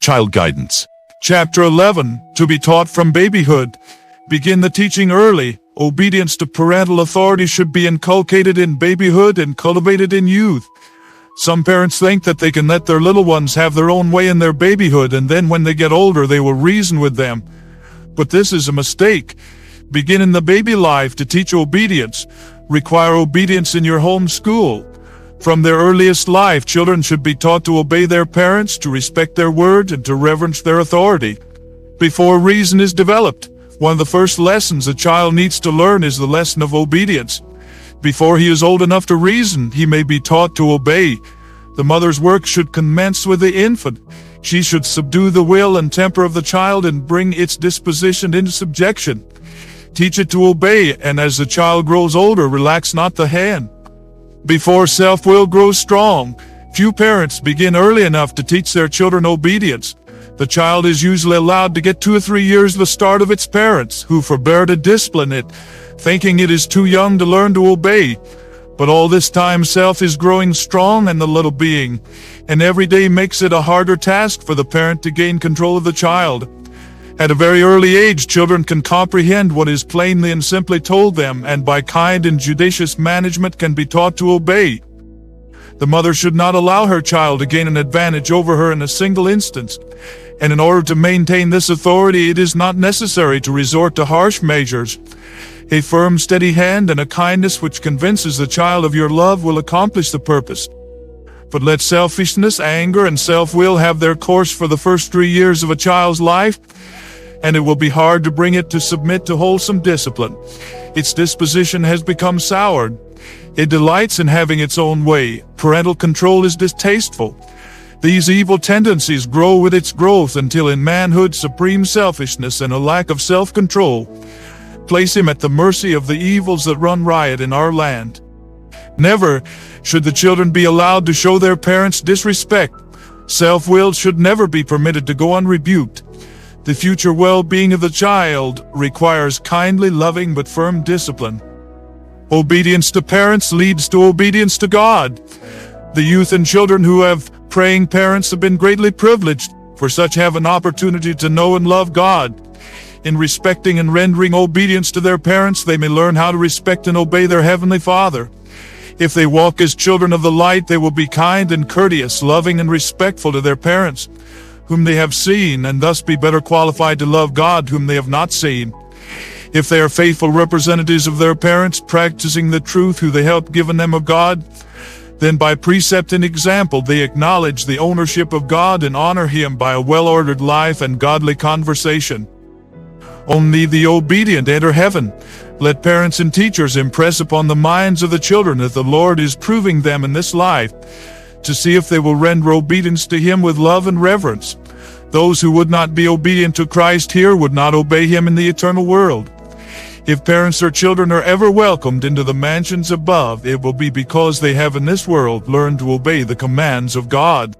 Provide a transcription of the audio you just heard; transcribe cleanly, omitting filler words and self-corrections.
Child Guidance. Chapter 11, to be taught from babyhood. Begin the teaching early. Obedience to parental authority should be inculcated in babyhood and cultivated in youth. Some parents think that they can let their little ones have their own way in their babyhood, and then when they get older they will reason with them. But this is a mistake. Begin in the baby life to teach obedience. Require obedience in your home school. From their earliest life, children should be taught to obey their parents, to respect their word, and to reverence their authority. Before reason is developed, one of the first lessons a child needs to learn is the lesson of obedience. Before he is old enough to reason, he may be taught to obey. The mother's work should commence with the infant. She should subdue the will and temper of the child and bring its disposition into subjection. Teach it to obey, and as the child grows older, relax not the hand. Before self-will grows strong, few parents begin early enough to teach their children obedience. The child is usually allowed to get 2 or 3 years the start of its parents, who forbear to discipline it, thinking it is too young to learn to obey. But all this time self is growing strong in the little being, and every day makes it a harder task for the parent to gain control of the child. At a very early age, children can comprehend what is plainly and simply told them, and by kind and judicious management can be taught to obey. The mother should not allow her child to gain an advantage over her in a single instance, and in order to maintain this authority it is not necessary to resort to harsh measures. A firm, steady hand and a kindness which convinces the child of your love will accomplish the purpose. But let selfishness, anger, and self-will have their course for the first 3 years of a child's life, and it will be hard to bring it to submit to wholesome discipline. Its disposition has become soured. It delights in having its own way. Parental control is distasteful. These evil tendencies grow with its growth until in manhood supreme selfishness and a lack of self-control place him at the mercy of the evils that run riot in our land. Never should the children be allowed to show their parents disrespect. Self-will should never be permitted to go unrebuked. The future well-being of the child requires kindly, loving, but firm discipline. Obedience to parents leads to obedience to God. The youth and children who have praying parents have been greatly privileged, for such have an opportunity to know and love God. In respecting and rendering obedience to their parents, they may learn how to respect and obey their Heavenly Father. If they walk as children of the light, they will be kind and courteous, loving and respectful to their parents, whom they have seen, and thus be better qualified to love God, whom they have not seen. If they are faithful representatives of their parents, practicing the truth who they helped given them of God, then by precept and example they acknowledge the ownership of God and honor Him by a well-ordered life and godly conversation. Only the obedient enter heaven. Let parents and teachers impress upon the minds of the children that the Lord is proving them in this life, to see if they will render obedience to Him with love and reverence. Those who would not be obedient to Christ here would not obey Him in the eternal world. If parents or children are ever welcomed into the mansions above, it will be because they have in this world learned to obey the commands of God.